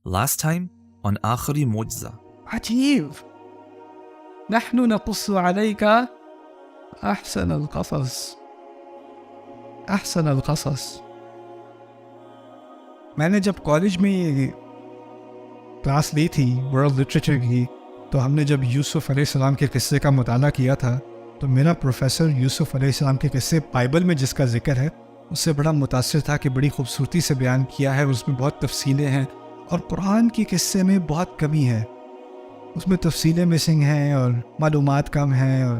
Last time on آخری معجزہ. عجيب. نحن نقص عليك أحسن القصص. أحسن القصص. میں نے جب کالج میں یہ کلاس لی تھی ورلڈ لٹریچر کی، تو ہم نے جب یوسف علیہ السلام کے قصے کا مطالعہ کیا تھا، تو میرا پروفیسر یوسف علیہ السلام کے قصے بائبل میں جس کا ذکر ہے اس سے بڑا متاثر تھا کہ بڑی خوبصورتی سے بیان کیا ہے، اس میں بہت تفصیلیں ہیں، اور قرآن کے قصے میں بہت کمی ہے، اس میں تفصیلیں مسنگ ہیں اور معلومات کم ہیں، اور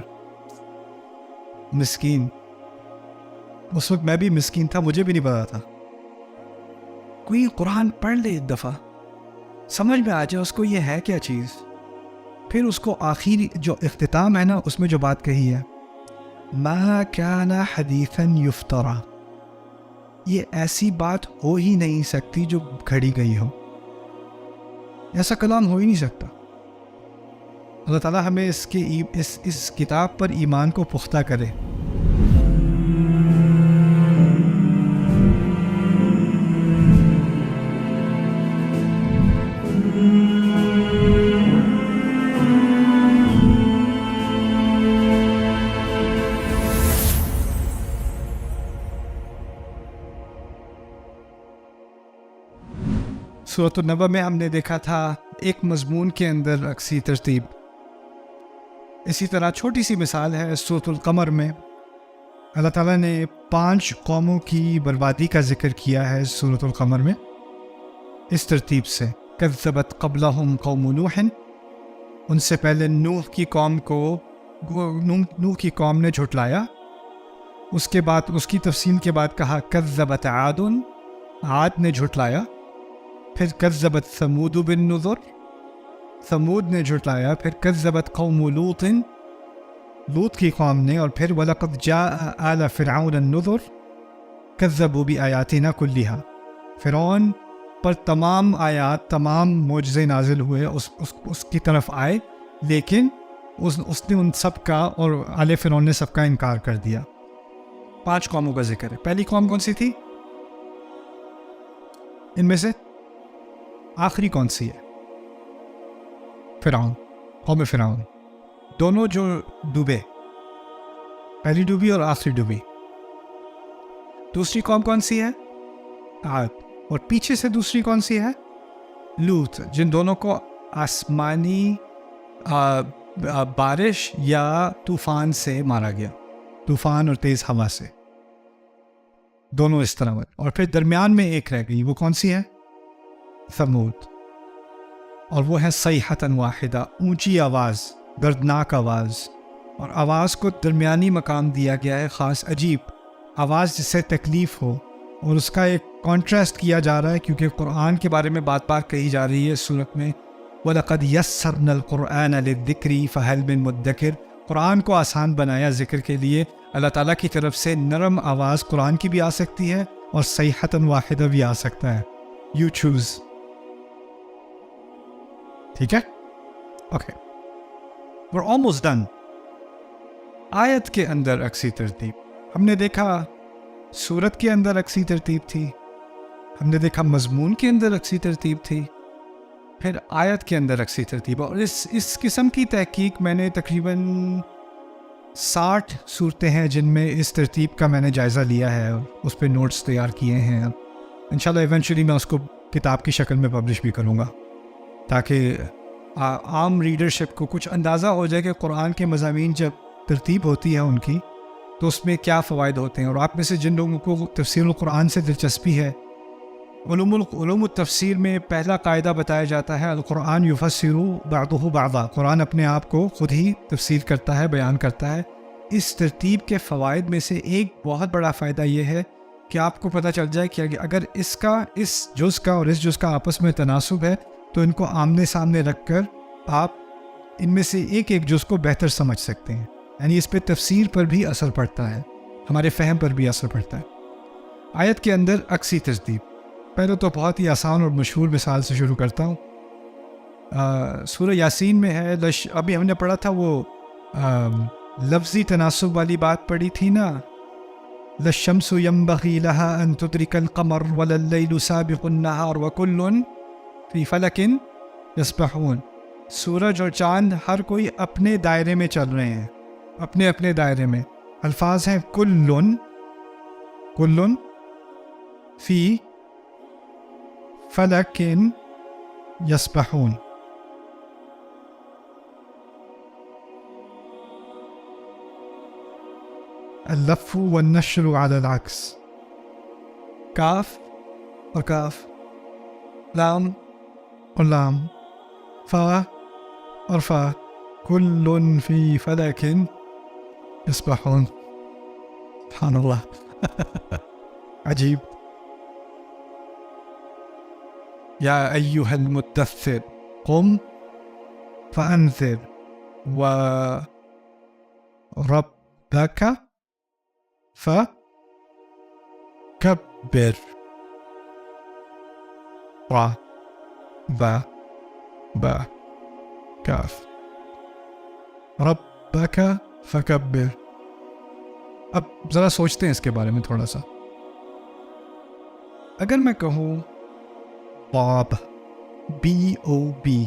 مسکین، اس وقت میں بھی مسکین تھا، مجھے بھی نہیں پتا تھا۔ کوئی قرآن پڑھ لے ایک دفعہ، سمجھ میں آ جائے اس کو یہ ہے کیا چیز، پھر اس کو آخری جو اختتام ہے نا، اس میں جو بات کہی ہے ما کان حدیثا یفترا، یہ ایسی بات ہو ہی نہیں سکتی جو گھڑی گئی ہو، ایسا کلام ہو ہی نہیں سکتا۔ اللہ تعالیٰ ہمیں اس کتاب پر ایمان کو پختہ کرے۔ سورۃ النبأ میں ہم نے دیکھا تھا ایک مضمون کے اندر عکسی ترتیب، اسی طرح چھوٹی سی مثال ہے سورۃ القمر میں اللہ تعالیٰ نے 5 قوموں کی بربادی کا ذکر کیا ہے سورۃ القمر میں اس ترتیب سے، کذبت قبلہم قوم نوح، ان سے پہلے نوح کی قوم نے جھٹلایا، اس کے بعد اس کی تفصیل کے بعد کہا کذبت عاد، عاد نے جھٹلایا، پھر کذبت ثمود بالنذر، ثمود نے جھٹلایا، پھر کذبت قوم لوط، لوط کی قوم نے، اور پھر وَلَقَدْ جَاءَ آلَ فِرْعَوْنَ النُّذُرُ كَذَّبُوا بِآيَاتِنَا كُلِّهَا، فرعون پر تمام آیات، تمام معجزے نازل ہوئے، اس کی طرف آئے، لیکن اس نے ان سب کا اور آل فرعون نے سب کا انکار کر دیا۔ 5 قوموں کا ذکر ہے۔ پہلی قوم کون سی تھی ان میں سے؟ آخری کون سی ہے؟ فرعون، قوم فرعون، دونوں جو ڈوبے، پہلی ڈوبی اور آخری ڈوبی۔ دوسری قوم کون سی ہے؟ عاد، اور پیچھے سے دوسری کون سی ہے؟ لوط، جن دونوں کو آسمانی بارش یا طوفان سے مارا گیا، طوفان اور تیز ہوا سے، دونوں اس طرح ہوئے۔ اور پھر درمیان میں ایک رہ گئی، وہ کون سی ہے؟ ثمود، اور وہ ہے صیحۃ واحدہ، اونچی آواز، دردناک آواز، اور آواز کو درمیانی مقام دیا گیا ہے، خاص عجیب آواز جس سے تکلیف ہو، اور اس کا ایک کانٹراسٹ کیا جا رہا ہے کیونکہ قرآن کے بارے میں بات کہی جا رہی ہے اس صورت میں، وَلَقَدْ يَسَّرْنَا الْقُرْآنَ لِلذِّكْرِ فَهَلْ مِن مُدَّكِرٍ، قرآن کو آسان بنایا ذکر کے لیے۔ اللہ تعالیٰ کی طرف سے نرم آواز قرآن کی بھی آ سکتی ہے اور صیحۃ واحدہ بھی آ سکتا ہے، یو چوز۔ ٹھیک ہے، اوکے، we're almost done۔ آیت کے اندر عکسی ترتیب ہم نے دیکھا، سورت کے اندر عکسی ترتیب تھی، ہم نے دیکھا مضمون کے اندر عکسی ترتیب تھی، پھر آیت کے اندر عکسی ترتیب، اور اس قسم کی تحقیق میں نے تقریباً 60 صورتیں ہیں جن میں اس ترتیب کا میں نے جائزہ لیا ہے اور اس پہ نوٹس تیار کیے ہیں۔ انشاءاللہ ایونچولی میں اس کو کتاب کی شکل میں پبلش بھی کروں گا تاکہ عام ریڈرشپ کو کچھ اندازہ ہو جائے کہ قرآن کے مضامین جب ترتیب ہوتی ہے ان کی تو اس میں کیا فوائد ہوتے ہیں۔ اور آپ میں سے جن لوگوں کو تفسیر القرآن سے دلچسپی ہے، علوم التفسیر میں پہلا قاعدہ بتایا جاتا ہے القرآن یفسر بعضہ بعضا، قرآن اپنے آپ کو خود ہی تفسیر کرتا ہے، بیان کرتا ہے۔ اس ترتیب کے فوائد میں سے ایک بہت بڑا فائدہ یہ ہے کہ آپ کو پتہ چل جائے کہ اگر اس جز کا اور اس جز کا آپس میں تناسب ہے تو ان کو آمنے سامنے رکھ کر آپ ان میں سے ایک جز کو بہتر سمجھ سکتے ہیں، یعنی اس پہ تفسیر پر بھی اثر پڑتا ہے، ہمارے فہم پر بھی اثر پڑتا ہے۔ آیت کے اندر عکسی ترتیب، پہلے تو بہت ہی آسان اور مشہور مثال سے شروع کرتا ہوں۔ سورہ یاسین میں ہے، ابھی ہم نے پڑھا تھا وہ لفظی تناسب والی بات پڑھی تھی نا، لَلشَّمْسُ يَنبَغِي لَهَا أَن تُدْرِكَ الْقَمَرَ وَلَا اللَّيْلُ سَابِقُ النَّهَارِ وَكُلٌّ فی فلکن یسبحون. سورج اور چاند ہر کوئی اپنے دائرے میں چل رہے ہیں، اپنے اپنے دائرے میں. الفاظ ہیں کلن، کلن فی فلکن یسبحون. اللف والنشر على العكس. کاف اور کاف، لام اور لام، فا اور فا، کل فی فلک یسبحون. سبحان اللہ. عجیب. یا ایہا المدثر قم فانذر وربک فکبر. را با با کاف. ربک فکبر. اب ذرا سوچتے ہیں اس کے بارے میں تھوڑا سا. اگر میں کہوں باب، بی او بی،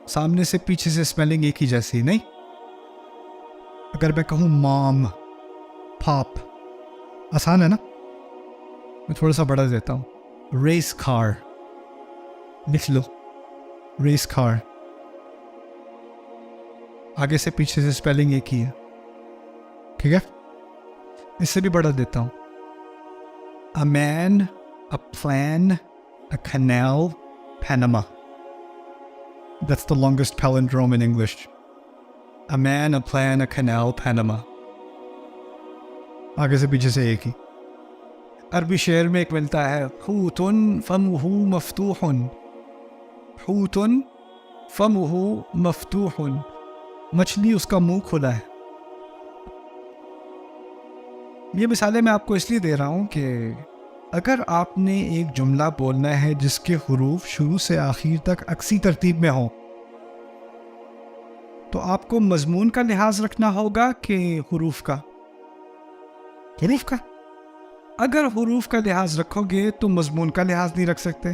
سامنے سے پیچھے سے اسپیلنگ ایک ہی جیسی نہیں. اگر میں کہوں مام، پاپ، آسان ہے نا. میں تھوڑا سا بڑھا دیتا ہوں. ریس کار، لکھ لو ریس کار. آگے سے پیچھے سے اسپیلنگ ایک ہی ہے، ٹھیک ہے. اس سے بھی بڑھا دیتا ہوں. A man, a plan, a canal, Panama. That's the longest palindrome in English. A man, a plan, a canal, Panama. آگے سے پیچھے سے ایک ہی. عربی شعر میں ایک ملتا ہے حوت فمہ مفتوح، حوت فمہ مفتوح، مچھلی اس کا منہ کھلا ہے. یہ مثالیں میں آپ کو اس لیے دے رہا ہوں کہ اگر آپ نے ایک جملہ بولنا ہے جس کے حروف شروع سے آخر تک عکسی ترتیب میں ہوں، تو آپ کو مضمون کا لحاظ رکھنا ہوگا کہ حروف کا؟ حروف کا. اگر حروف کا لحاظ رکھو گے تو مضمون کا لحاظ نہیں رکھ سکتے.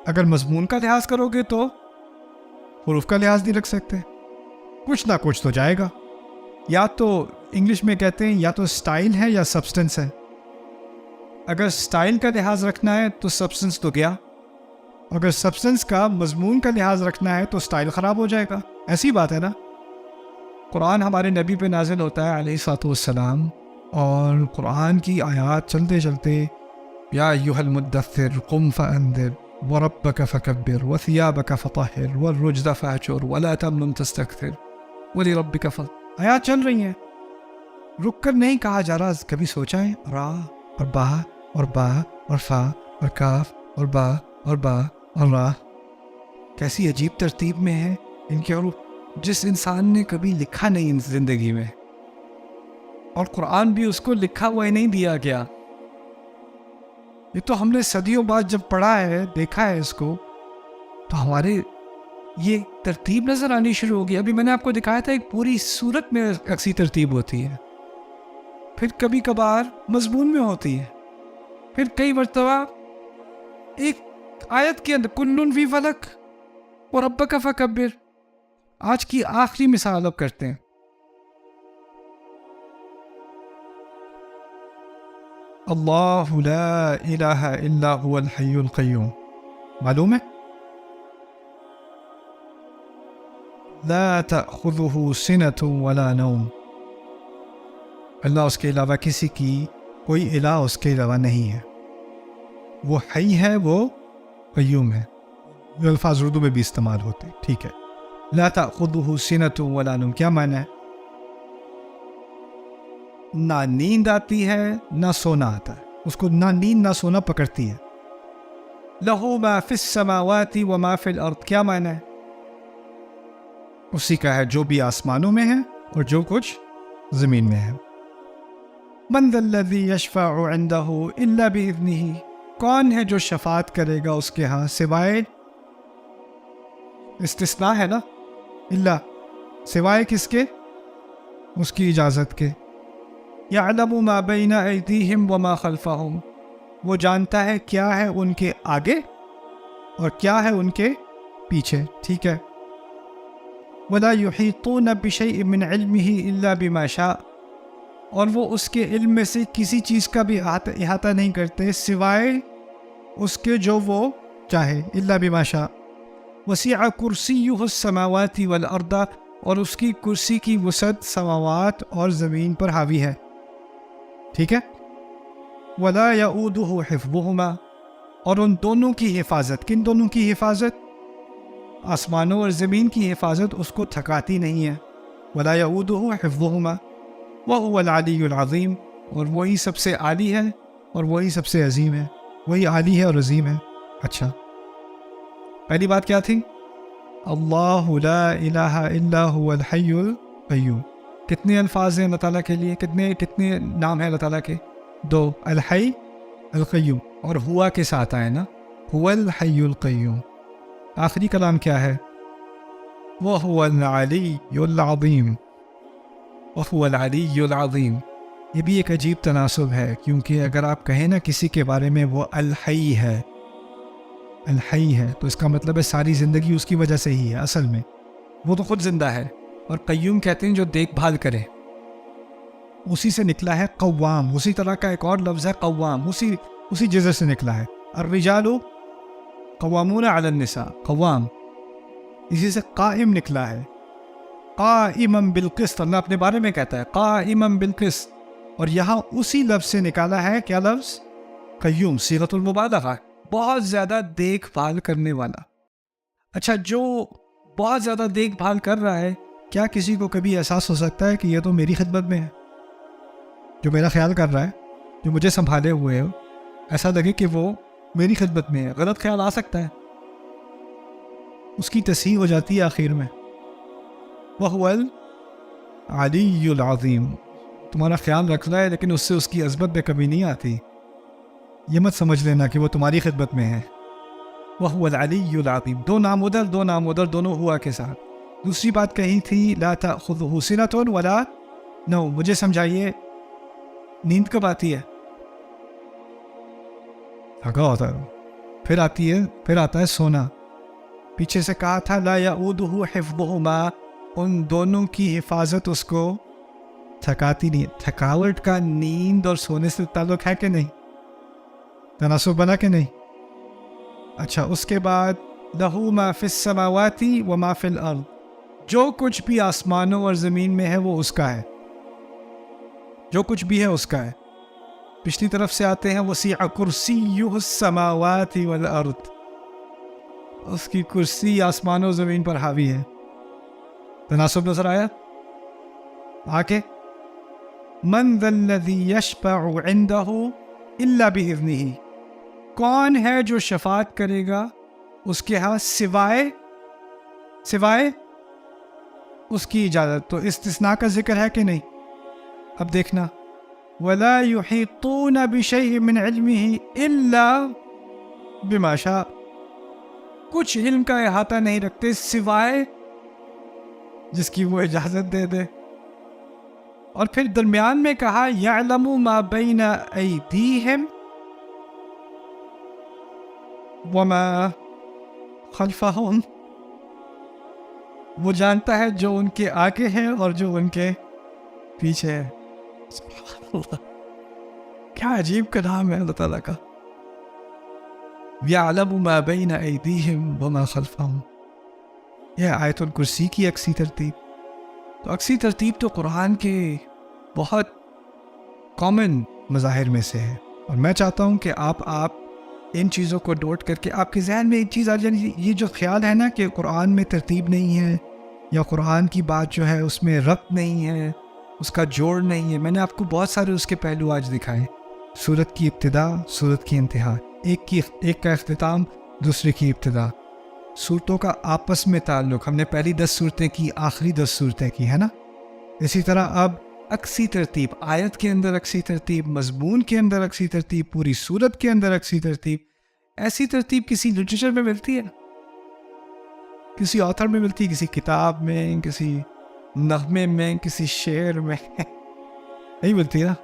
اگر مضمون کا لحاظ کرو گے تو حروف کا لحاظ نہیں رکھ سکتے. کچھ نہ کچھ تو جائے گا. یا تو انگلش میں کہتے ہیں یا تو سٹائل ہے یا سبسٹنس ہے. اگر سٹائل کا لحاظ رکھنا ہے تو سبسٹنس تو گیا. اگر سبسٹنس کا مضمون کا لحاظ رکھنا ہے تو سٹائل خراب ہو جائے گا. ایسی بات ہے نا. قرآن ہمارے نبی پہ نازل ہوتا ہے علیہ الصلوۃ والسلام، اور قرآن کی آیات چلتے چلتے یا ایھا المدثر قم فانذر وربک فکبر وثیابک فطہر والرجز فاہجر ولا تمنن تستکثر ولربک آیات چل رہی ہیں. رک کر نہیں کہا جا رہا. کبھی سوچا ہے را اور با اور با اور فا اور کاف اور با اور با اور را کیسی عجیب ترتیب میں ہے ان کے حروف، جس انسان نے کبھی لکھا نہیں ان زندگی میں. اور قرآن بھی اس کو لکھا ہوا ہی نہیں دیا گیا. یہ تو ہم نے صدیوں بعد جب پڑھا ہے، دیکھا ہے اس کو، تو ہمارے یہ ترتیب نظر آنی شروع ہو گئی. ابھی میں نے آپ کو دکھایا تھا ایک پوری سورت میں عکسی ترتیب ہوتی ہے، پھر کبھی کبھار مضمون میں ہوتی ہے، پھر کئی مرتبہ ایک آیت کے اندر کلن فی فلک وربک فکبر. آج کی آخری مثال اب کرتے ہیں. اللہ لا الہ الا هو الحی القیوم. معلوم ہے؟ لا تأخذه سنة ولا نوم. اللہ اس کے علاوہ کسی کی کوئی الہ اس کے علاوہ نہیں ہے. وہ حی ہے، وہ قیوم ہے. یہ الفاظ اردو میں بھی استعمال ہوتے. ٹھیک ہے. لا تأخذه سنة ولا نوم کیا معنی ہے؟ نہ نیند آتی ہے نہ سونا آتا ہے. اس کو نہ نیند نہ سونا پکڑتی ہے. لہو ما فی السماوات وما فی الارض کیا معنی ہے؟ اسی کا ہے جو بھی آسمانوں میں ہے اور جو کچھ زمین میں ہے. من ذا الذی یشفع عنده الا باذنہ. کون ہے جو شفاعت کرے گا اس کے ہاں سوائے، استثناء ہے نا، الا، سوائے کس کے؟ اس کی اجازت کے. یعلم ما بین ایدیہم وما خلفہم. وہ جانتا ہے کیا ہے ان کے آگے اور کیا ہے ان کے پیچھے. ٹھیک ہے. وَلَا يُحِيطُونَ بِشَيْءٍ مِّنْ عِلْمِهِ إِلَّا بِمَا شَاءَ، اور وہ اس کے علم میں سے کسی چیز کا بھی احاطہ نہیں کرتے سوائے اس کے جو وہ چاہے. إِلَّا بِمَا شَاءَ وَسِعَ كُرْسِيُّهُ السَّمَاوَاتِ وَالْأَرْضَ، اور اس کی کرسی کی وسعت سماوات اور زمین پر حاوی ہے. ٹھیک ہے. وَلَا يَؤُودُهُ حِفْظُهُمَا، اور ان دونوں کی حفاظت، کن دونوں کی حفاظت؟ آسمانوں اور زمین کی حفاظت اس کو تھکاتی نہیں ہے. وَلَا يَؤُودُهُ حِفْظُهُمَا وَهُوَ الْعَلِيُّ الْعَظِيمُ، اور وہی سب سے عالی ہے اور وہی سب سے عظیم ہے. وہی عالی ہے اور عظیم ہے. اچھا، پہلی بات کیا تھی؟ اللہ لا الہ الا هو الحی القیوم. کتنے الفاظ ہیں اللہ تعالیٰ کے لیے؟ کتنے نام ہیں اللہ تعالیٰ کے؟ 2. الحی، القیوم، اور ہوا کے ساتھ آئے نا، هو الحی القیوم. آخری کلام کیا ہے؟ وَهُوَ الْعَلِيُّ الْعَظِيمُ، وَهُوَ الْعَلِيُّ الْعَظِيمُ. یہ بھی ایک عجیب تناسب ہے، کیونکہ اگر آپ کہیں نا کسی کے بارے میں وہ الحی ہے، الحی ہے، تو اس کا مطلب ہے ساری زندگی اس کی وجہ سے ہی ہے. اصل میں وہ تو خود زندہ ہے. اور قیوم کہتے ہیں جو دیکھ بھال کرے، اسی سے نکلا ہے قوام. اسی طرح کا ایک اور لفظ ہے قوام، اسی جذر سے نکلا ہے. الرجال قوامون علی النساء، قوام اسی سے قائم نکلا ہے. قائما بالقسط، اللہ اپنے بارے میں کہتا ہے قائما بالقسط، اور یہاں اسی لفظ سے نکالا ہے کیا لفظ؟ قیوم، صیغۃ المبالغہ، بہت زیادہ دیکھ بھال کرنے والا. اچھا، جو بہت زیادہ دیکھ بھال کر رہا ہے، کیا کسی کو کبھی احساس ہو سکتا ہے کہ یہ تو میری خدمت میں ہے؟ جو میرا خیال کر رہا ہے، جو مجھے سنبھالے ہوئے ہو، ایسا لگے کہ وہ میری خدمت میں ہے. غلط خیال آ سکتا ہے. اس کی تصحیح ہو جاتی ہے آخر میں. وَهُوَ الْعَلِيُّ الْعَظِيمُ. تمہارا خیال رکھ رہا ہے لیکن اس سے اس کی عظمت میں کمی نہیں آتی. یہ مت سمجھ لینا کہ وہ تمہاری خدمت میں ہے. وَهُوَ الْعَلِيُّ الْعَظِيمُ. 2 نام ادھر 2 نام ادھر، دونوں ہوا کے ساتھ. دوسری بات کہی تھی لا تأخذہ سنۃ ولا نوم. مجھے سمجھائیے نیند کب آتی ہے؟ تھکا ہوتا ہے. پھر آتا ہے سونا. پیچھے سے کہا تھا لا یعودہ حفظہما، ان دونوں کی حفاظت اس کو تھکاتی نہیں. تھکاوٹ کا نیند اور سونے سے تعلق ہے کہ نہیں؟ تناسب بنا کہ نہیں؟ اچھا، اس کے بعد لہو ما فی السماوات وما فی الارض، جو کچھ بھی آسمانوں اور زمین میں ہے وہ اس کا ہے. جو کچھ بھی ہے اس کا ہے. پچھلی طرف سے آتے ہیں وسیع کرسیہ السماوات والارض، اس کی کرسی آسمان و زمین پر حاوی ہے. تناسب نظر آیا؟ آگے من ذا الذی یشفع عندہ الا باذنہ، کون ہے جو شفاعت کرے گا اس کے ہاں سوائے اس کی اجازت. تو استثناء کا ذکر ہے کہ نہیں؟ اب دیکھنا وَلَا يُحِيطُونَ بِشَيْءٍ مِّنْ عِلْمِهِ إِلَّا بِمَا شَاءَ، کچھ علم کا احاطہ نہیں رکھتے سوائے جس کی وہ اجازت دے دے. اور پھر درمیان میں کہا يَعْلَمُ مَا بَيْنَ أَيْدِيهِمْ وَمَا خَلْفَهُمْ، وہ جانتا ہے جو ان کے آگے ہے اور جو ان کے پیچھے ہے. سبحان اللہ، کیا عجیب کلام ہے اللہ تعالیٰ کا. یعلم ما بین ایدیہم وما خلفہم، یہ آیت الکرسی کی اکسی ترتیب. تو اکسی ترتیب تو قرآن کے بہت کامن مظاہر میں سے ہے، اور میں چاہتا ہوں کہ آپ ان چیزوں کو نوٹ کر کے آپ کے ذہن میں ایک چیز آ جائے. یہ جو خیال ہے نا کہ قرآن میں ترتیب نہیں ہے یا قرآن کی بات جو ہے اس میں ربط نہیں ہے، اس کا جوڑ نہیں ہے، میں نے آپ کو بہت سارے اس کے پہلو آج دکھائے. سورت کی ابتدا، سورت کی انتہا، ایک کا اختتام، دوسرے کی ابتدا، صورتوں کا آپس میں تعلق. ہم نے پہلی 10 صورتیں کی، آخری 10 صورتیں کی، ہے نا. اسی طرح اب اکسی ترتیب، آیت کے اندر اکسی ترتیب، مضمون کے اندر اکسی ترتیب، پوری صورت کے اندر اکسی ترتیب. ایسی ترتیب کسی لٹریچر میں ملتی ہے؟ کسی آتھر میں ملتی ہے؟ کسی کتاب میں، کسی نغمے میں، کسی شعر میں؟ نہیں ملتی نا.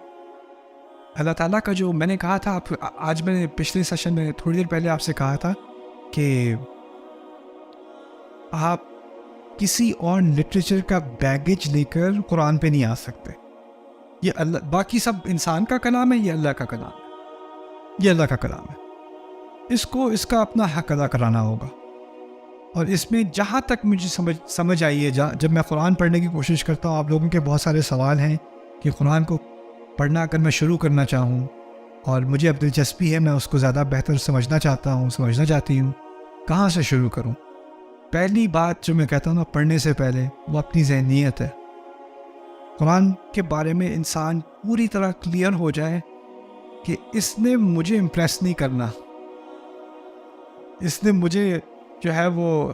اللہ تعالیٰ کا جو میں نے کہا تھا آج میں نے پچھلے سیشن میں تھوڑی دیر پہلے آپ سے کہا تھا کہ آپ کسی اور لٹریچر کا بیگیج لے کر قرآن پہ نہیں آ سکتے. یہ اللہ، باقی سب انسان کا کلام ہے، یہ اللہ کا کلام ہے، یہ اللہ کا کلام ہے. اس کا اپنا حق ادا کرانا ہوگا. اور اس میں جہاں تک مجھے سمجھ آئی ہے، جب میں قرآن پڑھنے کی کوشش کرتا ہوں، آپ لوگوں کے بہت سارے سوال ہیں کہ قرآن کو پڑھنا اگر میں شروع کرنا چاہوں اور مجھے اب دلچسپی ہے، میں اس کو زیادہ بہتر سمجھنا چاہتی ہوں، کہاں سے شروع کروں؟ پہلی بات جو میں کہتا ہوں نا پڑھنے سے پہلے، وہ اپنی ذہنیت ہے. قرآن کے بارے میں انسان پوری طرح کلیئر ہو جائے کہ اس نے مجھے امپریس نہیں کرنا، اس نے مجھے جو ہے وہ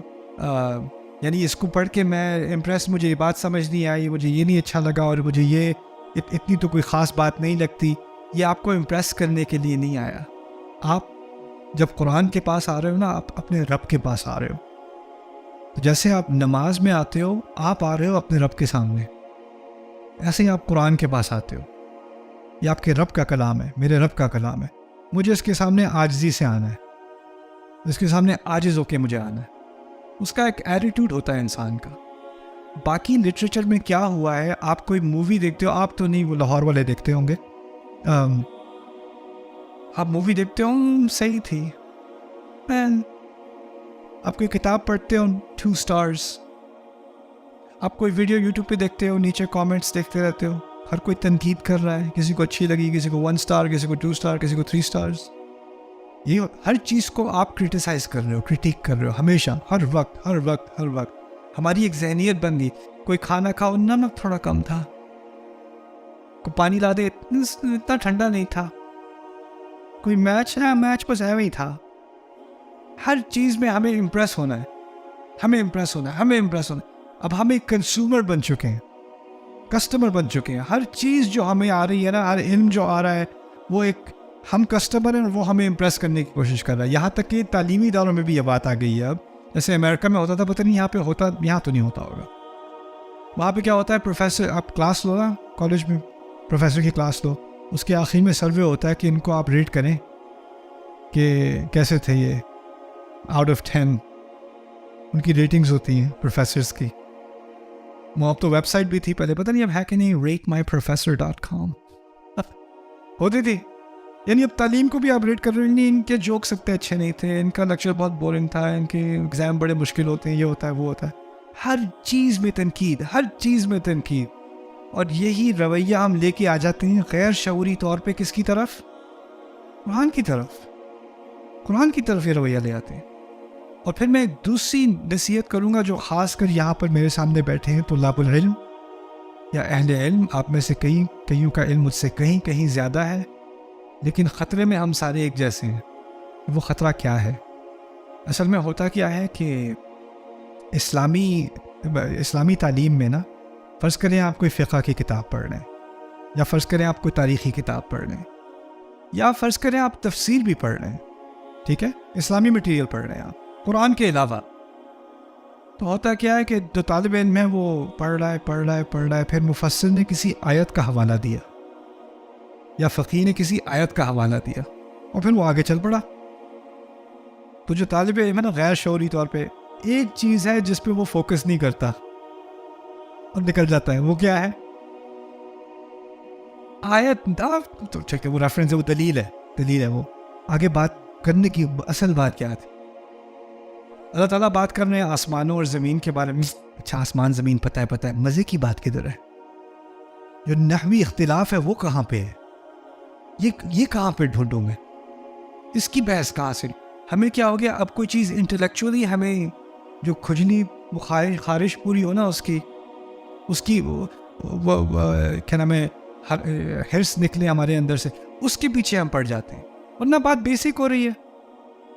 یعنی اس کو پڑھ کے میں امپریس، مجھے یہ بات سمجھ نہیں آئی، مجھے یہ نہیں اچھا لگا، اور مجھے یہ اتنی تو کوئی خاص بات نہیں لگتی. یہ آپ کو امپریس کرنے کے لیے نہیں آیا. آپ جب قرآن کے پاس آ رہے ہو نا، آپ اپنے رب کے پاس آ رہے ہو. جیسے آپ نماز میں آتے ہو، آپ آ رہے ہو اپنے رب کے سامنے، ایسے ہی آپ قرآن کے پاس آتے ہو. یہ آپ کے رب کا کلام ہے، میرے رب کا کلام ہے. مجھے اس کے سامنے عاجزی سے آنا ہے، اس کے سامنے عاجز ہو کے مجھے آنا ہے. اس کا ایک ایٹیٹیوڈ ہوتا ہے انسان کا. باقی لٹریچر میں کیا ہوا ہے، آپ کوئی مووی دیکھتے ہو، آپ تو نہیں، وہ لاہور والے دیکھتے ہوں گے، آپ مووی دیکھتے ہو صحیح تھی، آپ کوئی کتاب پڑھتے ہو 2 stars، آپ کوئی ویڈیو یوٹیوب پہ دیکھتے ہو، نیچے کامنٹس دیکھتے رہتے ہو، ہر کوئی تنقید کر رہا ہے، کسی کو اچھی لگی، کسی کو 1 star، کسی کو 2 star، کسی کو 3 stars. یہ ہر چیز کو آپ کرٹیسائز کر رہے ہو، کرٹیک کر رہے ہو ہمیشہ، ہر وقت. ہماری ایک ذہنیت بن گئی. کوئی کھانا کھاؤ، نمک تھوڑا کم تھا، کوئی پانی لا دے، اتنا ٹھنڈا نہیں تھا، کوئی میچ ہے، میچ بس ایویں ہی تھا. ہر چیز میں ہمیں امپریس ہونا ہے. اب ہم ایک کنزیومر بن چکے ہیں، کسٹمر بن چکے ہیں. ہر چیز جو ہمیں آ رہی ہے نا، ہر علم جو آ رہا ہے، وہ ایک ہم کسٹمر ہیں اور وہ ہمیں امپریس کرنے کی کوشش کر رہا ہے. یہاں تک کہ تعلیمی اداروں میں بھی یہ بات آ گئی ہے. اب جیسے امریکہ میں ہوتا تھا، پتہ نہیں یہاں پہ ہوتا، یہاں تو نہیں ہوتا ہوگا. وہاں پہ کیا ہوتا ہے، پروفیسر، آپ کلاس لو نا کالج میں، پروفیسر کی کلاس لو، اس کے آخر میں سروے ہوتا ہے کہ ان کو آپ ریٹ کریں کہ کیسے تھے یہ، آؤٹ آف 10. ان کی ریٹنگز ہوتی ہیں پروفیسرز کی. وہ اب تو ویب سائٹ بھی تھی پہلے، پتہ نہیں اب ہے کہ نہیں، ratemyprofessor.com ہوتی تھی. یعنی اب تعلیم کو بھی آپ ریٹ کر رہے ہیں، ان کے جوکس سکتے اچھے نہیں تھے، ان کا لیکچر بہت بورنگ تھا، ان کے ایگزام بڑے مشکل ہوتے ہیں، یہ ہوتا ہے وہ ہوتا ہے. ہر چیز میں تنقید. اور یہی رویہ ہم لے کے آ جاتے ہیں غیر شعوری طور پہ کس کی طرف؟ قرآن کی طرف یہ رویہ لے آتے ہیں. اور پھر میں ایک دوسری نصیحت کروں گا، جو خاص کر یہاں پر میرے سامنے بیٹھے ہیں طلاب العلم یا اہل علم، آپ میں سے کئیوں کا علم مجھ سے کہیں زیادہ ہے، لیکن خطرے میں ہم سارے ایک جیسے ہیں. وہ خطرہ کیا ہے؟ اصل میں ہوتا کیا ہے کہ اسلامی تعلیم میں نا، فرض کریں آپ کوئی فقہ کی کتاب پڑھ رہے ہیں، یا فرض کریں آپ کوئی تاریخی کتاب پڑھ رہے ہیں، یا فرض کریں آپ تفسیر بھی پڑھ رہے ہیں، ٹھیک ہے، اسلامی مٹیریل پڑھ رہے ہیں آپ قرآن کے علاوہ. تو ہوتا کیا ہے کہ جو طالب علم ہے وہ پڑھ رہا ہے، پھر مفسر نے کسی آیت کا حوالہ دیا یا فقیہ نے کسی آیت کا حوالہ دیا، اور پھر وہ آگے چل پڑا. تو جو طالب علم ہے نا، غیر شعوری طور پہ ایک چیز ہے جس پہ وہ فوکس نہیں کرتا اور نکل جاتا ہے. وہ کیا ہے؟ آیت. تو ٹھیک ہے، وہ ریفرنس ہے، وہ دلیل ہے. وہ آگے بات کرنے کی اصل بات کیا تھی؟ اللہ تعالیٰ بات کر رہے ہیں آسمانوں اور زمین کے بارے میں. اچھا، آسمان زمین پتہ ہے، مزے کی بات کدھر ہے؟ جو نحوی اختلاف ہے وہ کہاں پہ ہے؟ یہ کہاں پہ ڈھونڈوں میں؟ اس کی بحث کہاں سے؟ ہمیں کیا ہو گیا، اب کوئی چیز انٹلیکچولی ہمیں جو کھجلی خارش پوری ہو نا، اس کی کیا نام ہے، ہرس نکلے ہمارے اندر سے، اس کے پیچھے ہم پڑ جاتے ہیں. ورنہ بات بیسک ہو رہی ہے،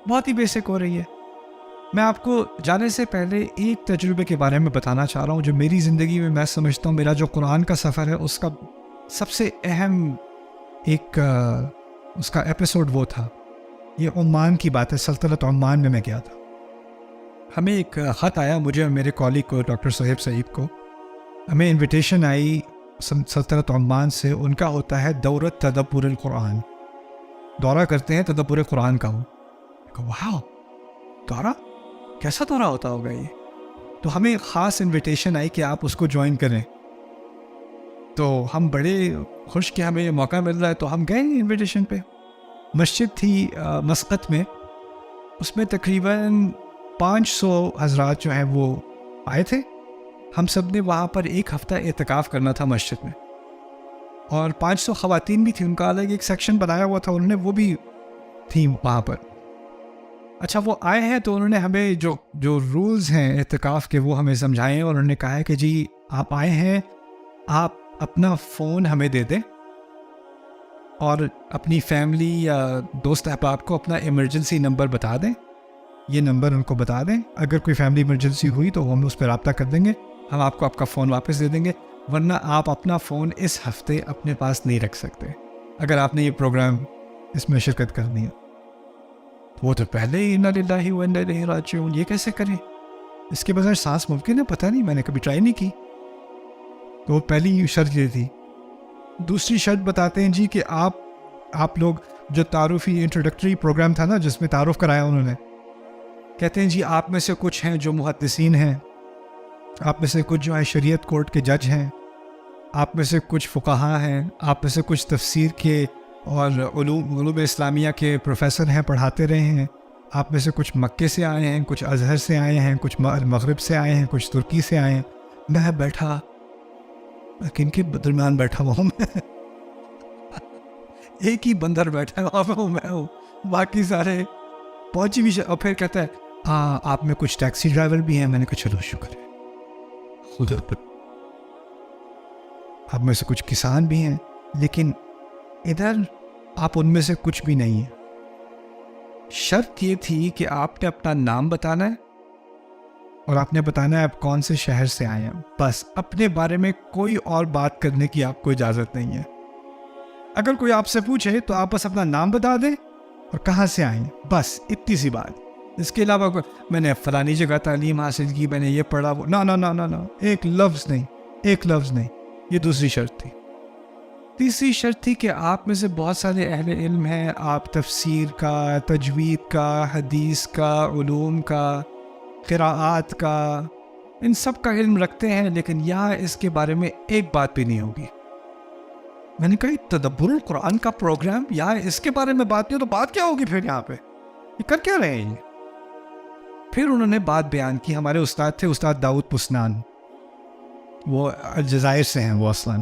بہت ہی بیسک ہو رہی ہے. میں آپ کو جانے سے پہلے ایک تجربے کے بارے میں بتانا چاہ رہا ہوں، جو میری زندگی میں سمجھتا ہوں میرا جو قرآن کا سفر ہے اس کا سب سے اہم ایک اس کا ایپیسوڈ وہ تھا. یہ عمان کی بات ہے، سلطنت عمان میں گیا تھا. ہمیں ایک خط آیا، مجھے اور میرے کالگ کو، ڈاکٹر صہیب سعید کو. ہمیں انویٹیشن آئی سلطنت عمان سے. ان کا ہوتا ہے دورت تدبر القرآن، دورہ کرتے ہیں تدبر قرآن کا. واو، دورہ کیسا دورہ ہوتا ہوگا یہ؟ تو ہمیں خاص انویٹیشن آئی کہ آپ اس کو جوائن کریں. تو ہم بڑے خوش کہ ہمیں یہ موقع مل رہا ہے, تو ہم گئے انویٹیشن پہ. مسجد تھی مسقط میں, اس میں تقریباً 500 حضرات جو ہیں وہ آئے تھے. ہم سب نے وہاں پر ایک ہفتہ اعتکاف کرنا تھا مسجد میں, اور 500 خواتین بھی تھیں, ان کا الگ ایک سیکشن بنایا ہوا تھا انہوں نے, وہ بھی تھیں وہاں پر. اچھا وہ آئے ہیں تو انہوں نے ہمیں جو رولز ہیں اعتکاف کے وہ ہمیں سمجھائے, اور انہوں نے کہا ہے کہ جی آپ آئے ہیں, آپ اپنا فون ہمیں دے دیں اور اپنی فیملی یا دوست احباب کو اپنا ایمرجنسی نمبر بتا دیں. یہ نمبر ان کو بتا دیں, اگر کوئی فیملی ایمرجنسی ہوئی تو ہم اس پہ رابطہ کر دیں گے, ہم آپ کو آپ کا فون واپس دے دیں گے, ورنہ آپ اپنا فون اس ہفتے اپنے پاس نہیں رکھ سکتے اگر آپ نے یہ پروگرام اس میں شرکت کرنی ہے. وہ تو پہلے ہی انا للہ و انا الیہ راجعون, یہ کیسے کریں, اس کے بغیر سانس ممکن ہے؟ پتہ نہیں, میں نے کبھی ٹرائی نہیں کی. تو وہ پہلی شرط یہ تھی. دوسری شرط بتاتے ہیں جی کہ آپ لوگ جو تعارفی انٹروڈکٹری پروگرام تھا نا جس میں تعارف کرایا انہوں نے, کہتے ہیں جی آپ میں سے کچھ ہیں جو محدثین ہیں, آپ میں سے کچھ جو ہے شریعت کورٹ کے جج ہیں, آپ میں سے کچھ فقہا ہیں, آپ میں سے کچھ تفسیر کے اور علوم اسلامیہ کے پروفیسر ہیں, پڑھاتے رہے ہیں, آپ میں سے کچھ مکے سے آئے ہیں, کچھ ازہر سے آئے ہیں, کچھ مغرب سے آئے ہیں, کچھ ترکی سے آئے ہیں. میں بیٹھا, کن کے درمیان بیٹھا ہوا ہوں میں, ایک ہی بندر بیٹھا ہے وہاں پہ, میں ہوں, باقی سارے پہنچی بھی. اور پھر کہتا ہے آپ میں کچھ ٹیکسی ڈرائیور بھی ہیں. میں نے کہا چلو شکر ہے خدا پر. آپ میں سے کچھ کسان بھی ہیں, لیکن ادھر آپ ان میں سے کچھ بھی نہیں ہیں. شرط یہ تھی کہ آپ نے اپنا نام بتانا ہے اور آپ نے بتانا ہے آپ کون سے شہر سے آئے ہیں. بس اپنے بارے میں کوئی اور بات کرنے کی آپ کو اجازت نہیں ہے. اگر کوئی آپ سے پوچھے تو آپ بس اپنا نام بتا دیں اور کہاں سے آئے ہیں, بس اتنی سی بات. اس کے علاوہ میں نے فلانی جگہ تعلیم حاصل کی, میں نے یہ پڑھا, وہ نا, ایک لفظ نہیں. یہ دوسری شرط تھی. تیسری شرط تھی کہ آپ میں سے بہت سارے اہل علم ہیں, آپ تفسیر کا, تجوید کا, حدیث کا, علوم کا, قراءات کا, ان سب کا علم رکھتے ہیں, لیکن یہاں اس کے بارے میں ایک بات بھی نہیں ہوگی. میں نے کہا تدبر القرآن کا پروگرام, یہاں اس کے بارے میں بات نہیں ہو تو بات کیا ہوگی پھر یہاں پہ, یہ کر کیا رہے ہیں. پھر انہوں نے بات بیان کی. ہمارے استاد تھے استاد داؤد پسنان, وہ الجزائر سے ہیں وہ اصلاً.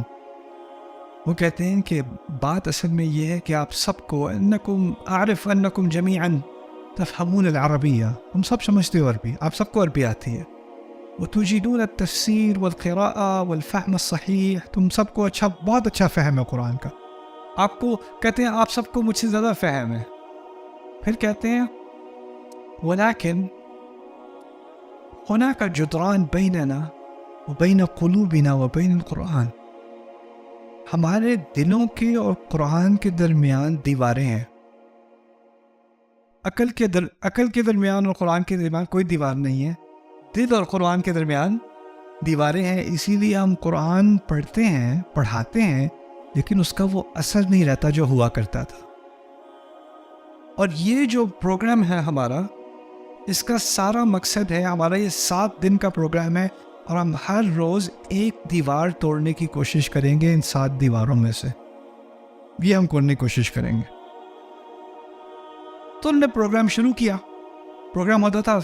وہ کہتے ہیں کہ بات اصل میں یہ ہے کہ آپ سب کو انکم جمیعا تفہمون العربیہ, ہم سب سمجھتے ہو عربی, آپ سب کو عربی آتی ہے. وتجیدون التفسیر والقراءة والفہم الصحیح, تم سب کو بہت اچھا فہم ہے قرآن کا. آپ کو کہتے ہیں آپ سب کو مجھ سے زیادہ فہم ہے. پھر کہتے ہیں ولیکن هناك جدران بیننا وبین قلوبنا وبین القرآن, ہمارے دلوں کے اور قرآن کے درمیان دیواریں ہیں. عقل کے درمیان اور قرآن کے درمیان کوئی دیوار نہیں ہے, دل اور قرآن کے درمیان دیواریں ہیں. اسی لیے ہم قرآن پڑھتے ہیں, پڑھاتے ہیں, لیکن اس کا وہ اثر نہیں رہتا جو ہوا کرتا تھا. اور یہ جو پروگرام ہے ہمارا, اس کا سارا مقصد ہے, ہمارا یہ 7 دن کا پروگرام ہے, اور ہم ہر روز ایک دیوار توڑنے کی کوشش کریں گے ان 7 دیواروں میں سے. یہ ہم کرنے کی کوشش کریں گے. تو انہوں نے پروگرام شروع کیا. پروگرام ہوتا تھا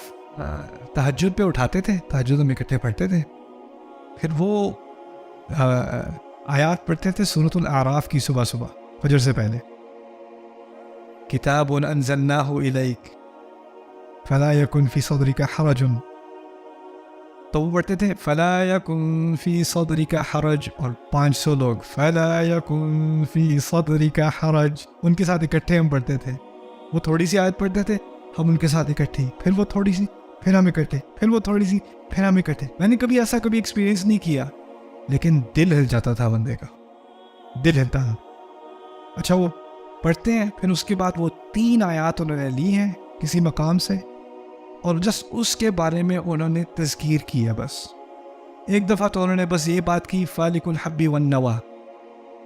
تہجد پہ اٹھاتے تھے, تہجد ہم اکٹھے پڑھتے تھے, پھر وہ آیات پڑھتے تھے سورۃ الاعراف کی صبح فجر سے پہلے. کتاب انزلناہ الیک فلا یکن فی صدرک حرج, تو وہ پڑھتے تھے فلا یکن فی صدرک حرج, اور 500 لوگ فلا یکن فی صدرک حرج, ان کے ساتھ اکٹھے ہم پڑھتے تھے. وہ تھوڑی سی آیت پڑھتے تھے, ہم ان کے ساتھ اکٹھے, پھر وہ تھوڑی سی, پھر ہم اکٹھے, پھر وہ تھوڑی سی, پھر ہم اکٹھے. میں نے کبھی ایسا ایکسپیرینس نہیں کیا, لیکن دل ہل جاتا تھا بندے کا, دل ہلتا تھا. اچھا وہ پڑھتے ہیں, پھر اس کے بعد وہ 3 آیات انہوں نے لی ہیں کسی مقام سے, اور جس اس کے بارے میں انہوں نے تذکیر کی ہے. بس ایک دفعہ تو انہوں نے بس یہ بات کی, فالق الحب والنوى,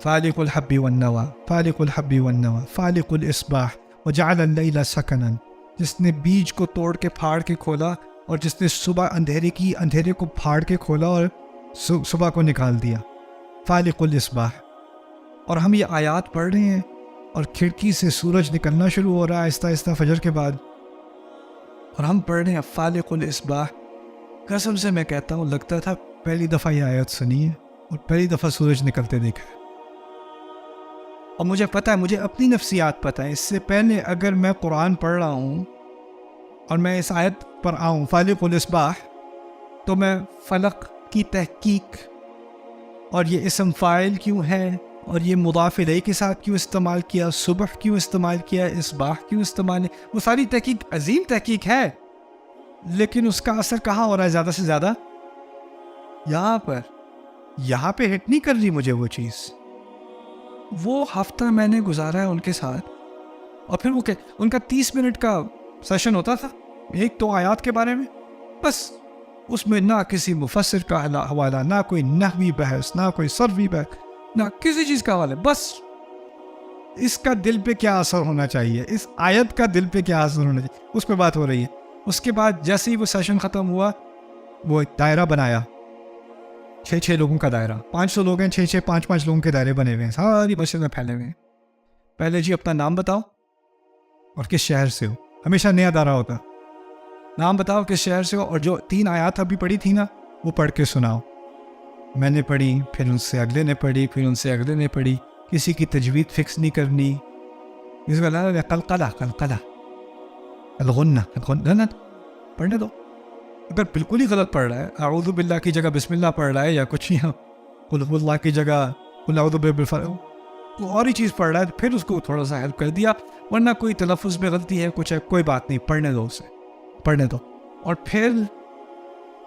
فالق الحب والنوى, فالق الحب والنوى, فالق الاصباح وجعل الليل سكنا. جس نے بیج کو توڑ کے پھاڑ کے کھولا اور جس نے صبح اندھیرے کو پھاڑ کے کھولا اور صبح کو نکال دیا. فالق الاصباح. اور ہم یہ آیات پڑھ رہے ہیں اور کھڑکی سے سورج نکلنا شروع ہو رہا ہے آہستہ آہستہ فجر کے بعد, اور ہم پڑھ رہے ہیں فالق الاصباح. قسم سے میں کہتا ہوں لگتا تھا پہلی دفعہ یہ آیت سنی ہے اور پہلی دفعہ سورج نکلتے دیکھا ہے. اور مجھے پتہ ہے, مجھے اپنی نفسیات پتہ ہے, اس سے پہلے اگر میں قرآن پڑھ رہا ہوں اور میں اس آیت پر آؤں فالق الاصباح, تو میں فلق کی تحقیق اور یہ اسم فاعل کیوں ہے اور یہ مضاف الیہ کے ساتھ کیوں استعمال کیا, صبح کیوں استعمال کیا, اصباح کیوں استعمال ہے, وہ ساری تحقیق عظیم تحقیق ہے, لیکن اس کا اثر کہاں ہو رہا ہے زیادہ سے زیادہ؟ یہاں پہ ہٹ نہیں کر رہی مجھے وہ چیز. وہ ہفتہ میں نے گزارا ہے ان کے ساتھ, اور پھر وہ ان کا 30 منٹ کا سیشن ہوتا تھا ایک تو آیات کے بارے میں, بس اس میں نہ کسی مفسر کا حوالہ, نہ کوئی نحوی بحث, نہ کوئی صرفی بحث, نہ کسی چیز کا حوالہ, بس اس کا دل پہ کیا اثر ہونا چاہیے, اس آیت کا دل پہ کیا اثر ہونا چاہیے, اس پہ بات ہو رہی ہے. اس کے بعد جیسے ہی وہ سیشن ختم ہوا, وہ ایک دائرہ بنایا, 6 لوگوں کا دائرہ, 500 لوگ ہیں, 5 لوگوں کے دائرے بنے ہوئے ہیں, ساری مسجد میں پھیلے ہوئے ہیں. پہلے جی اپنا نام بتاؤ اور کس شہر سے ہو, ہمیشہ نیا دائرہ ہوتا, نام بتاؤ کس شہر سے ہو, اور جو 3 آیات ابھی پڑھی تھی نا وہ پڑھ کے سناؤ. میں نے پڑھی, پھر ان سے اگلے نے پڑھی, پھر ان سے اگلے نے پڑھی. کسی کی تجوید فکس نہیں کرنی, اس کا قلقلہ الغنہ پڑھنے دو. اگر بالکل ہی غلط پڑھ رہا ہے, اعوذ باللہ کی جگہ بسم اللہ پڑھ رہا ہے, یا کچھ نہیں, قل هو اللہ کی جگہ قل اعوذ برب الفلق, تو اور ہی چیز پڑھ رہا ہے, پھر اس کو تھوڑا سا ہیلپ کر دیا. ورنہ کوئی تلفظ میں غلطی ہے, کچھ ہے, کوئی بات نہیں, پڑھنے دو اسے, پڑھنے دو. اور پھر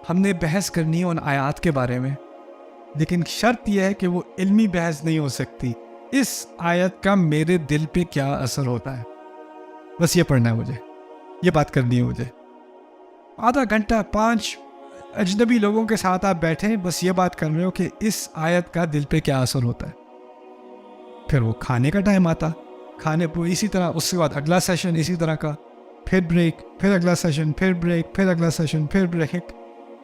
ہم نے بحث کرنی ہے ان آیات کے بارے میں, لیکن شرط یہ ہے کہ وہ علمی بحث نہیں ہو سکتی. اس آیت کا میرے دل پہ کیا اثر ہوتا ہے, بس یہ پڑھنا ہے مجھے, یہ بات کرنی ہے مجھے. آدھا گھنٹہ 5 اجنبی لوگوں کے ساتھ آپ بیٹھیں, بس یہ بات کر رہے ہو کہ اس آیت کا دل پہ کیا اثر ہوتا ہے. پھر وہ کھانے کا ٹائم آتا, کھانے پہ اسی طرح, اس کے بعد اگلا سیشن اسی طرح کا, پھر بریک, پھر اگلا سیشن, پھر بریک, پھر اگلا سیشن, پھر بریک.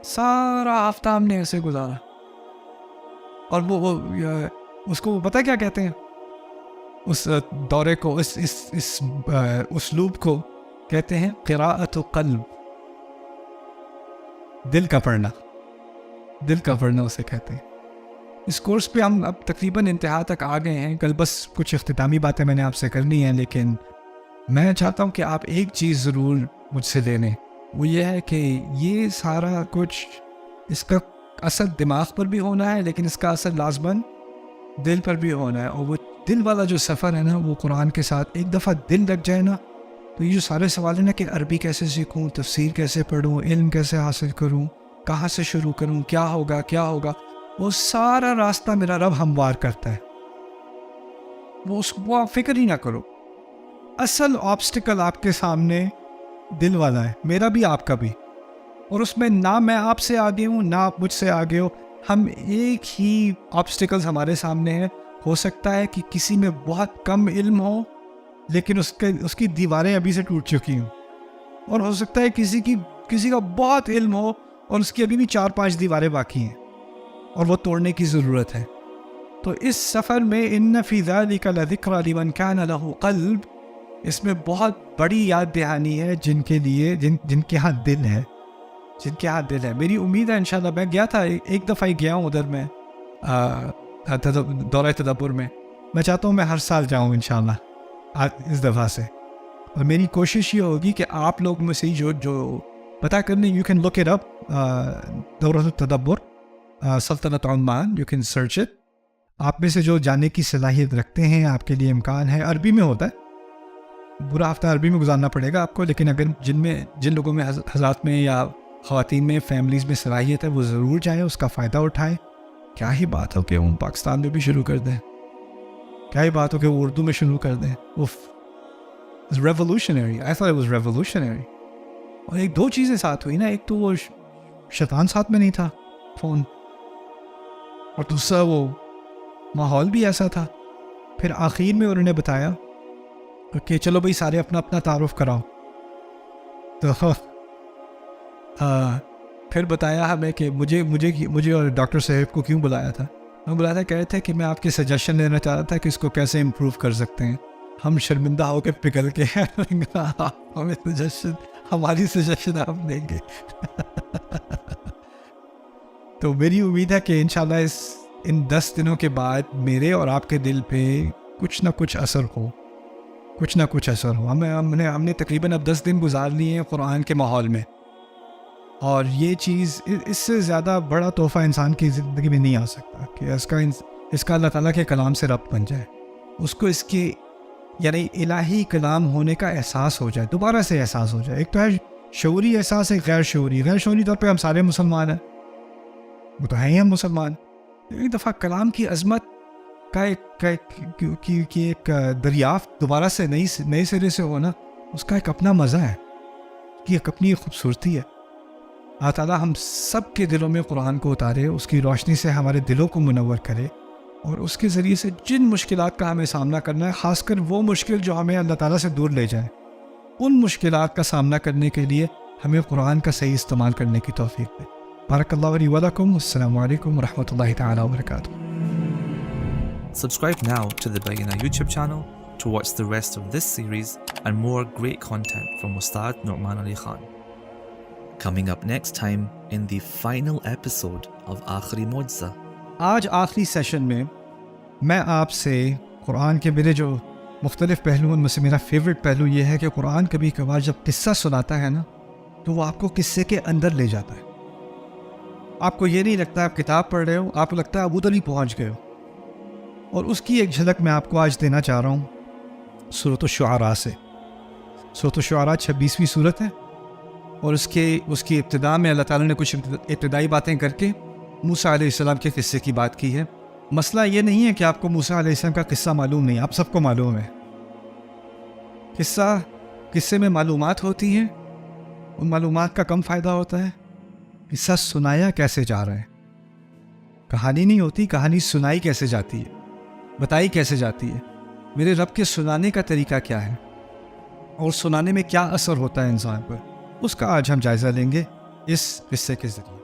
سارا ہفتہ ہم نے ایسے گزارا. اور وہ اس کو پتہ کیا کہتے ہیں, اس دورے کو, اس اسلوب کو کہتے ہیں قراءت قلب, دل کا پڑھنا, دل کا پڑھنا اسے کہتے ہیں. اس کورس پہ ہم اب تقریباً انتہا تک آ گئے ہیں. کل بس کچھ اختتامی باتیں میں نے آپ سے کرنی ہیں, لیکن میں چاہتا ہوں کہ آپ ایک چیز ضرور مجھ سے لے لیں, وہ یہ ہے کہ یہ سارا کچھ, اس کا اثر دماغ پر بھی ہونا ہے, لیکن اس کا اثر لازماً دل پر بھی ہونا ہے. اور وہ دل والا جو سفر ہے نا, وہ قرآن کے ساتھ ایک دفعہ دل لگ جائے نا, تو یہ جو سارے سوال ہیں نا کہ عربی کیسے سیکھوں, تفسیر کیسے پڑھوں, علم کیسے حاصل کروں, کہاں سے شروع کروں, کیا ہوگا, وہ سارا راستہ میرا رب ہموار کرتا ہے. وہ آپ فکر ہی نہ کرو. اصل آبسٹیکل آپ کے سامنے دل والا ہے, میرا بھی آپ کا بھی. اور اس میں نہ میں آپ سے آگے ہوں, نہ آپ مجھ سے آگے ہو, ہم ایک ہی آبسٹیکلز ہمارے سامنے ہیں. ہو سکتا ہے کہ کسی میں بہت کم علم ہو, لیکن اس کی دیواریں ابھی سے ٹوٹ چکی ہوں, اور ہو سکتا ہے کسی کا بہت علم ہو اور اس کی ابھی بھی 4-5 دیواریں باقی ہیں اور وہ توڑنے کی ضرورت ہے. تو اس سفر میں ان فی ذلک لذکری لمن کان لہ قلب, اس میں بہت بڑی یاد دہانی ہے جن کے لیے جن کے ہاں دل ہے, میری امید ہے انشاءاللہ. میں گیا تھا, ایک دفعہ ہی گیا ہوں ادھر میں دورہ تدبر میں. میں چاہتا ہوں میں ہر سال جاؤں انشاءاللہ اس دفعہ سے, اور میری کوشش یہ ہوگی کہ آپ لوگ میں سے جو پتہ کرنے, you can look it up, دورہ تدبر سلطنت عمان, یو کین سرچ اٹ. آپ میں سے جو جانے کی صلاحیت رکھتے ہیں, آپ کے لیے امکان ہے. عربی میں ہوتا ہے, برا ہفتہ عربی میں گزارنا پڑے گا آپ کو, لیکن اگر جن لوگوں میں حضرات میں یا خواتین میں فیملیز میں صلاحیت ہے, وہ ضرور جائیں, اس کا فائدہ اٹھائیں. کیا ہی بات ہو کہ وہ پاکستان میں بھی شروع کر دیں, کیا ہی بات ہو کہ وہ اردو میں شروع کر دیں. Revolutionary, I thought it was revolutionary. اور 1-2 چیزیں ساتھ ہوئی نا, ایک تو وہ شیطان ساتھ میں نہیں تھا فون, اور دوسرا وہ ماحول بھی ایسا تھا. پھر آخر میں انہوں نے بتایا کہ چلو بھائی سارے اپنا تعارف کراؤ, تو پھر بتایا ہمیں کہ مجھے اور ڈاکٹر صاحب کو کیوں بلایا تھا. ہمیں بلایا تھا، کہہ رہے تھے کہ میں آپ کی سجیشن لینا چاہ رہا تھا کہ اس کو کیسے امپروو کر سکتے ہیں. ہم شرمندہ ہو کے پگھل کے ہمیں سجیشن، ہماری سجیشن آپ دیں گے. تو میری امید ہے کہ انشاءاللہ ان 10 دنوں کے بعد میرے اور آپ کے دل پہ کچھ نہ کچھ اثر ہو، کچھ نہ کچھ اثر ہو. ہم نے تقریباً اب 10 دن گزار لیے ہیں قرآن کے ماحول میں، اور یہ چیز، اس سے زیادہ بڑا تحفہ انسان کی زندگی میں نہیں آ سکتا کہ اس کا اللہ تعالیٰ کے کلام سے ربط بن جائے، اس کو اس کے یعنی الہی کلام ہونے کا احساس ہو جائے، دوبارہ سے احساس ہو جائے. ایک تو ہے شعوری احساس، ایک غیر شعوری طور پہ ہم سارے مسلمان ہیں، وہ تو ہیں ہی ہم مسلمان. ایک دفعہ کلام کی عظمت کا ایک دریافت دوبارہ سے نئے سرے سے ہونا، اس کا ایک اپنا مزہ ہے، کی ایک اپنی خوبصورتی ہے. اللہ تعالیٰ ہم سب کے دلوں میں قرآن کو اتارے، اس کی روشنی سے ہمارے دلوں کو منور کرے، اور اس کے ذریعے سے جن مشکلات کا ہمیں سامنا کرنا ہے، خاص کر وہ مشکل جو ہمیں اللہ تعالیٰ سے دور لے جائے، ان مشکلات کا سامنا کرنے کے لیے ہمیں قرآن کا صحیح استعمال کرنے کی توفیق دے. بارک اللہ لی ولکم. السلام علیکم ورحمۃ اللہ تعالیٰ وبرکاتہ. Subscribe now to the Bayyinah YouTube channel to watch the rest of this series and more great content from Ustad Nu'man Ali Khan. Coming up next time in the final episode of Aakhri Mu'jiza. آج آخری session میں میں آپ سے قرآن کے میرے جو مختلف پہلو، ان میں سے میرا فیوریٹ پہلو یہ ہے کہ قرآن کبھی کبھار جب قصہ سناتا ہے نا، تو وہ آپ کو قصے کے اندر لے جاتا ہے. آپ کو یہ نہیں لگتا آپ کتاب پڑھ رہے ہو، آپ کو لگتا ہے اب ادھر ہی پہنچ گئے ہو. اور اس کی ایک جھلک میں آپ کو آج دینا چاہ رہا ہوں سورۃ الشعراء سے. سورۃ الشعراء 26ویں سورت ہے، اور اس کی ابتدا میں اللہ تعالیٰ نے کچھ ابتدائی باتیں کر کے موسیٰ علیہ السلام کے قصے کی بات کی ہے. مسئلہ یہ نہیں ہے کہ آپ کو موسیٰ علیہ السلام کا قصہ معلوم نہیں، آپ سب کو معلوم ہے. قصے میں معلومات ہوتی ہیں، ان معلومات کا کم فائدہ ہوتا ہے. قصہ سنایا کیسے جا رہا ہے، کہانی نہیں ہوتی، کہانی سنائی کیسے جاتی ہے، بتائی کیسے جاتی ہے. میرے رب کے سنانے کا طریقہ کیا ہے، اور سنانے میں کیا اثر ہوتا ہے انسان پر، اس کا آج ہم جائزہ لیں گے اس قصے کے ذریعے.